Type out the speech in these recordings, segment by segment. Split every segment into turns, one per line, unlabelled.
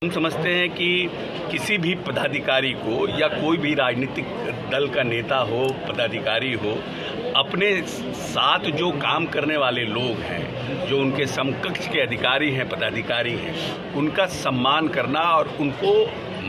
हम समझते हैं कि किसी भी पदाधिकारी को या कोई भी राजनीतिक दल का नेता हो, पदाधिकारी हो, अपने साथ जो काम करने वाले लोग हैं, जो उनके समकक्ष के अधिकारी हैं, पदाधिकारी हैं, उनका सम्मान करना और उनको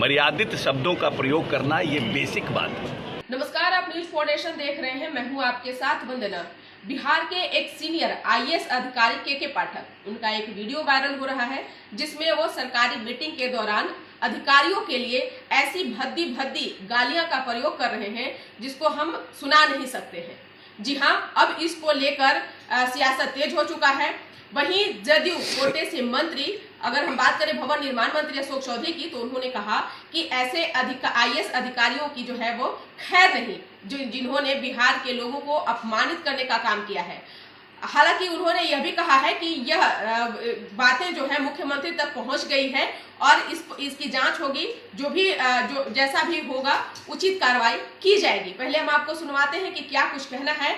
मर्यादित शब्दों का प्रयोग करना, ये बेसिक बात है।
नमस्कार, आप न्यूज फाउंडेशन देख रहे हैं। मैं हूं आपके साथ वंदना। बिहार के एक सीनियर आईएएस अधिकारी के पाठक, उनका एक वीडियो वायरल हो रहा है जिसमें वो सरकारी मीटिंग के दौरान अधिकारियों के लिए ऐसी भद्दी भद्दी गालियां का प्रयोग कर रहे हैं जिसको हम सुना नहीं सकते हैं। जी हां, अब इसको लेकर सियासत तेज हो चुका है। वहीं जदयू कोटे से मंत्री, अगर हम बात करें भवन निर्माण मंत्री अशोक चौधरी की, तो उन्होंने कहा कि ऐसे आईएएस अधिकारियों की जो है वो खैर नहीं, जिन्होंने बिहार के लोगों को अपमानित करने का काम किया है। हालांकि उन्होंने यह भी कहा है कि यह बातें जो है मुख्यमंत्री तक पहुंच गई है और इसकी जांच होगी, जो जैसा भी होगा उचित कार्रवाई की जाएगी। पहले हम आपको सुनवाते हैं कि क्या कुछ कहना है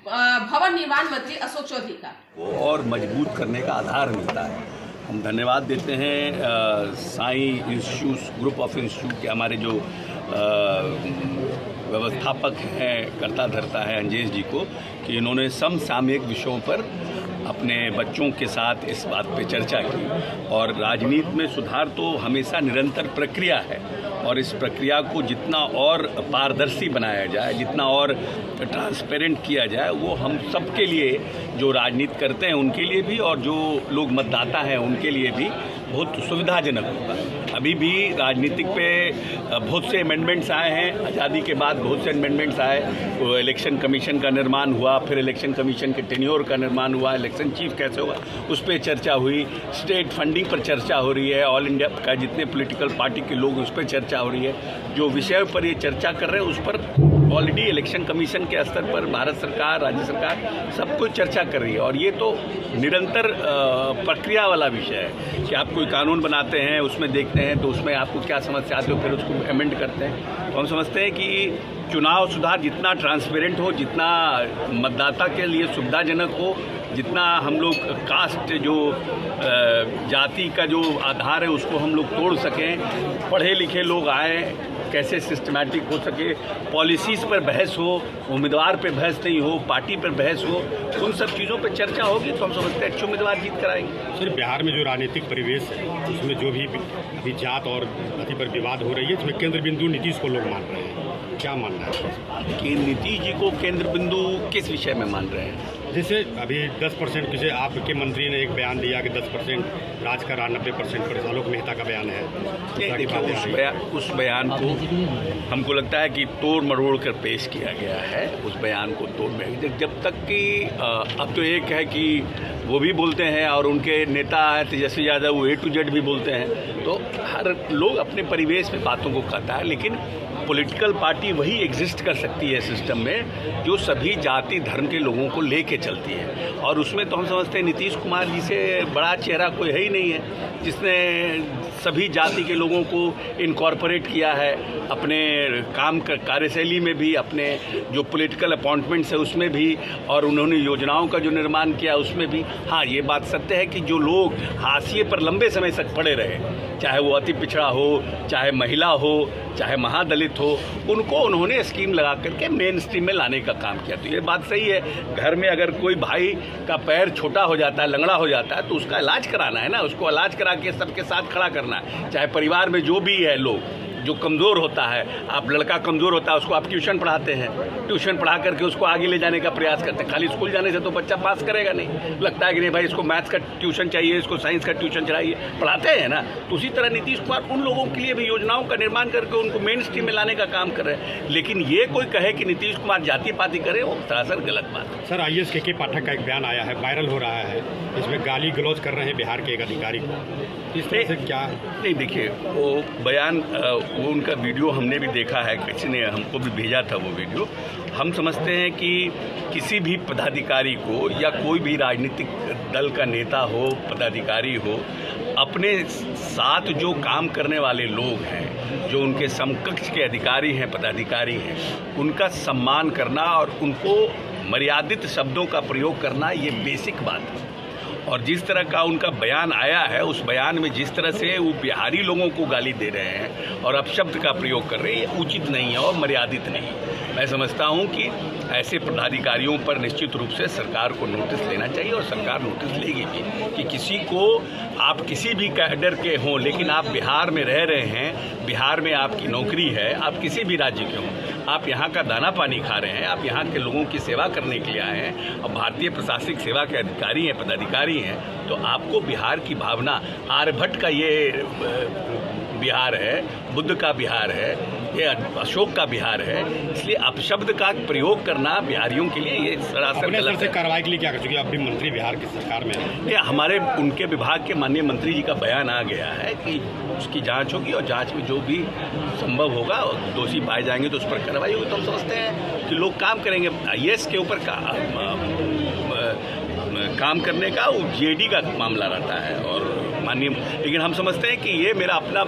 भवन निर्माण मंत्री अशोक चौधरी का।
और मजबूत करने का आधार मिलता है। हम धन्यवाद देते हैं Sai institute, group of institute के हमारे जो व्यवस्थापक हैं, कर्ता धर्ता है अंजेश जी को, कि इन्होंने समसामयिक विषयों पर अपने बच्चों के साथ इस बात पे चर्चा की। और राजनीति में सुधार तो हमेशा निरंतर प्रक्रिया है और इस प्रक्रिया को जितना और पारदर्शी बनाया जाए, जितना और ट्रांसपेरेंट किया जाए, वो हम सब के लिए, जो राजनीति करते हैं उनके लिए भी और जो लोग मतदाता हैं उनके लिए भी बहुत सुविधाजनक होगा। अभी भी राजनीतिक पे बहुत से अमेंडमेंट्स आए हैं, आज़ादी के बाद बहुत से अमेंडमेंट्स आए। तो इलेक्शन कमीशन का निर्माण हुआ, फिर इलेक्शन कमीशन के टेन्योर का निर्माण हुआ, इलेक्शन चीफ कैसे होगा उस पर चर्चा हुई, स्टेट फंडिंग पर चर्चा हो रही है, ऑल इंडिया का जितने पॉलिटिकल पार्टी के लोग उस पर चर्चा हो रही है। जो विषय पर ये चर्चा कर रहे हैं उस पर ऑलरेडी इलेक्शन कमीशन के स्तर पर भारत सरकार, राज्य सरकार सब कुछ चर्चा कर रही है। और ये तो निरंतर प्रक्रिया वाला विषय है कि आप कोई कानून बनाते हैं, उसमें देखते हैं तो उसमें आपको क्या समस्या आती है, फिर उसको अमेंड करते हैं। तो हम समझते हैं कि चुनाव सुधार जितना ट्रांसपेरेंट हो, जितना मतदाता के लिए सुविधाजनक हो, जितना हम लोग कास्ट, जो जाति का जो आधार है उसको हम लोग तोड़ सकें, पढ़े लिखे लोग आएँ, कैसे सिस्टमैटिक हो सके, पॉलिसीज़ पर बहस हो, उम्मीदवार पर बहस नहीं हो, पार्टी पर बहस हो, उन सब चीज़ों पर चर्चा होगी तो हम समझते हैं अच्छे उम्मीदवार जीत कर आएंगे।
सर, बिहार में जो राजनीतिक परिवेश है उसमें जो भी अभी जात और जाति पर विवाद हो रही है, इसमें केंद्र बिंदु नीतीश को लोग मान रहे हैं, क्या मानना है
कि नीतीश जी को केंद्र बिंदु किस विषय में मान रहे हैं?
जैसे अभी 10%, जैसे आपके मंत्री ने एक बयान दिया कि 10% राज का 90% पर आलोक मेहता का बयान है।
उस बयान को हमको लगता है कि तोड़ मरोड़ कर पेश किया गया है। उस बयान को तोड़ में जब तक कि अब तो एक है कि वो भी बोलते हैं और उनके नेता है तेजस्वी यादव, वो A to Z भी बोलते हैं। तो हर लोग अपने परिवेश में बातों को कहता है, लेकिन पॉलिटिकल पार्टी वही एग्जिस्ट कर सकती है सिस्टम में जो सभी जाति धर्म के लोगों को लेके चलती है। और उसमें तो हम समझते हैं नीतीश कुमार जी से बड़ा चेहरा कोई है ही नहीं है जिसने सभी जाति के लोगों को इनकॉर्पोरेट किया है अपने काम कार्यशैली में भी, अपने जो पॉलिटिकल अपॉइंटमेंट्स है उसमें भी, और उन्होंने योजनाओं का जो निर्माण किया उसमें भी। हाँ, ये बात सत्य है कि जो लोग हाशिए पर लंबे समय तक पड़े रहे, चाहे वो अति पिछड़ा हो, चाहे महिला हो, चाहे महादलित हो, उनको उन्होंने स्कीम लगा करके मेन स्ट्रीम में लाने का काम किया। तो ये बात सही है, घर में अगर कोई भाई का पैर छोटा हो जाता है, लंगड़ा हो जाता है, तो उसका इलाज कराना है ना, उसको इलाज करा के सबके साथ खड़ा करना है। चाहे परिवार में जो भी है लोग, जो कमज़ोर होता है, आप लड़का कमज़ोर होता है उसको आप ट्यूशन पढ़ाते हैं, ट्यूशन पढ़ा करके उसको आगे ले जाने का प्रयास करते हैं। खाली स्कूल जाने से तो बच्चा पास करेगा नहीं, लगता है कि नहीं भाई इसको मैथ्स का ट्यूशन चाहिए, इसको साइंस का ट्यूशन चाहिए, पढ़ाते हैं ना। तो उसी तरह नीतीश कुमार उन लोगों के लिए भी योजनाओं का निर्माण करके उनको मेन स्ट्रीम में लाने का काम कर रहे हैं। लेकिन ये कोई कहे कि नीतीश कुमार जाति पाति करे, वो सरासर गलत बात है।
सर, आईएएस के पाठक का एक बयान आया है, वायरल हो रहा है, इसमें गाली गलौज कर रहे हैं बिहार के एक अधिकारी को, इस तरह से क्या? नहीं,
देखिए, वो बयान, वो उनका वीडियो हमने भी देखा है, किसी ने हमको भी भेजा था वो वीडियो। हम समझते हैं कि किसी भी पदाधिकारी को या कोई भी राजनीतिक दल का नेता हो, पदाधिकारी हो, अपने साथ जो काम करने वाले लोग हैं, जो उनके समकक्ष के अधिकारी हैं, पदाधिकारी हैं, उनका सम्मान करना और उनको मर्यादित शब्दों का प्रयोग करना, ये बेसिक बात है। और जिस तरह का उनका बयान आया है, उस बयान में जिस तरह से वो बिहारी लोगों को गाली दे रहे हैं और अपशब्द का प्रयोग कर रहे हैं, ये उचित नहीं है और मर्यादित नहीं है। मैं समझता हूं कि ऐसे पदाधिकारियों पर निश्चित रूप से सरकार को नोटिस लेना चाहिए और सरकार नोटिस लेगी भी कि किसी को, आप किसी भी कैडर के हों लेकिन आप बिहार में रह रहे हैं, बिहार में आपकी नौकरी है, आप किसी भी राज्य के हों, आप यहाँ का दाना पानी खा रहे हैं, आप यहाँ के लोगों की सेवा करने के लिए आए हैं और भारतीय प्रशासनिक सेवा के अधिकारी हैं, पदाधिकारी हैं, तो आपको बिहार की भावना, आर्यभट्ट का ये बिहार है, बुद्ध का बिहार है, ये अशोक का बिहार है, इसलिए अपशब्द का प्रयोग करना बिहारियों के लिए ये सरासर गलत है।
कार्रवाई के लिए क्या कर चुके आप भी मंत्री बिहार की सरकार में?
ये हमारे उनके विभाग के माननीय मंत्री जी का बयान आ गया है कि उसकी जांच होगी और जांच में जो भी संभव होगा, दोषी पाए जाएंगे तो उस पर कार्रवाई होगी। तो हम समझते हैं कि लोग काम करेंगे। IAS के ऊपर काम करने का वो GAD का मामला रहता है और माननीय, लेकिन हम समझते हैं कि ये मेरा अपना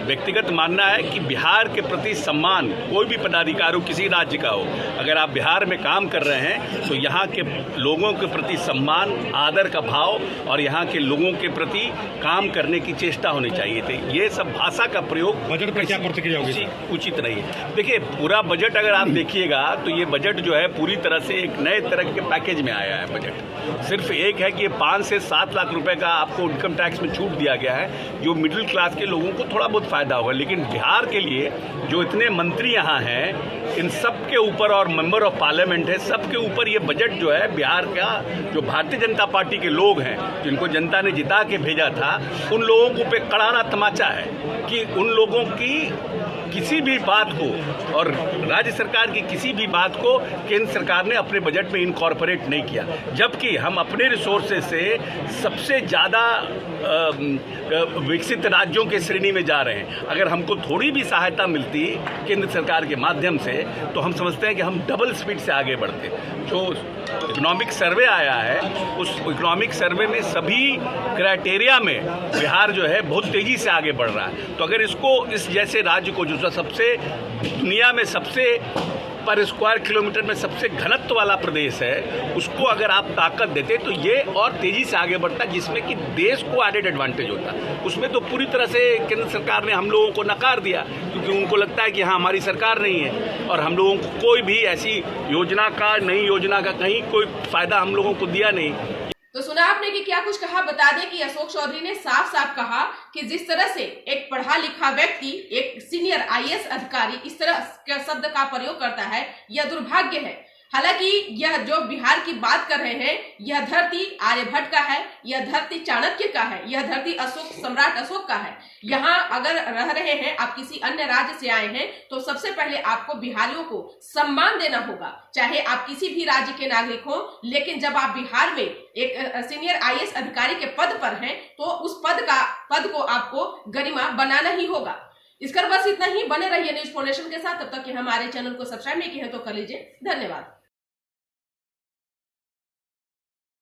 व्यक्तिगत मानना है कि बिहार के प्रति सम्मान, कोई भी पदाधिकारी हो, किसी राज्य का हो, अगर आप बिहार में काम कर रहे हैं तो यहाँ के लोगों के प्रति सम्मान, आदर का भाव और यहाँ के लोगों के प्रति काम करने की चेष्टा होनी चाहिए थी। ये सब भाषा का प्रयोग
बजट पर क्या प्रतिक्रिया होगी?
उचित नहीं है। देखिए, पूरा बजट अगर आप देखिएगा तो ये बजट जो है पूरी तरह से एक नए तरह के पैकेज में आया है। बजट सिर्फ एक है कि 5 से 7 लाख रुपए का आपको इनकम टैक्स में छूट दिया गया है, जो मिडिल क्लास के लोगों को थोड़ा बहुत फायदा होगा, लेकिन बिहार के लिए जो इतने मंत्री यहाँ हैं, इन सब के ऊपर और मेंबर ऑफ पार्लियामेंट है, सब के ऊपर ये बजट जो है बिहार का, जो भारतीय जनता पार्टी के लोग हैं जिनको जनता ने जिता के भेजा था, उन लोगों को पे कड़ाना तमाचा है कि उन लोगों की किसी भी बात को और राज्य सरकार की किसी भी बात को केंद्र सरकार ने अपने बजट में इनकॉर्पोरेट नहीं किया, जबकि हम अपने रिसोर्सेज से सबसे ज़्यादा विकसित राज्यों के श्रेणी में जा रहे हैं। अगर हमको थोड़ी भी सहायता मिलती केंद्र सरकार के माध्यम से तो हम समझते हैं कि हम डबल स्पीड से आगे बढ़ते। जो इकोनॉमिक सर्वे आया है, उस इकोनॉमिक सर्वे में सभी क्राइटेरिया में बिहार जो है बहुत तेज़ी से आगे बढ़ रहा है। तो अगर इसको, इस जैसे राज्य को, जो सबसे दुनिया में सबसे पर स्क्वायर किलोमीटर में सबसे घनत्व वाला प्रदेश है, उसको अगर आप ताकत देते तो ये और तेज़ी से आगे बढ़ता, जिसमें कि देश को एडेड एडवांटेज होता। उसमें तो पूरी तरह से केंद्र सरकार ने हम लोगों को नकार दिया, क्योंकि उनको लगता है कि हाँ, हमारी सरकार नहीं है और हम लोगों को कोई भी ऐसी योजना का, नई योजना का कहीं कोई फ़ायदा हम लोगों को दिया नहीं।
तो सुना आपने कि क्या कुछ कहा। बता दें कि अशोक चौधरी ने साफ साफ कहा कि जिस तरह से एक पढ़ा लिखा व्यक्ति, एक सीनियर IAS अधिकारी इस तरह के शब्द का प्रयोग करता है, यह दुर्भाग्य है। हालांकि यह जो बिहार की बात कर रहे हैं, यह धरती आर्यभट्ट का है, यह धरती चाणक्य का है, यह धरती अशोक, सम्राट अशोक का है। यहाँ अगर रह रहे हैं, आप किसी अन्य राज्य से आए हैं, तो सबसे पहले आपको बिहारियों को सम्मान देना होगा, चाहे आप किसी भी राज्य के नागरिक हो। लेकिन जब आप बिहार में एक सीनियर IAS अधिकारी के पद पर हैं, तो उस पद को आपको गरिमा बनाना ही होगा। इसकर बस इतना ही। बने रहिए न्यूज़ फाउंडेशन के साथ। तब तक कि हमारे चैनल को सब्सक्राइब नहीं किया है तो कर लीजिए। धन्यवाद।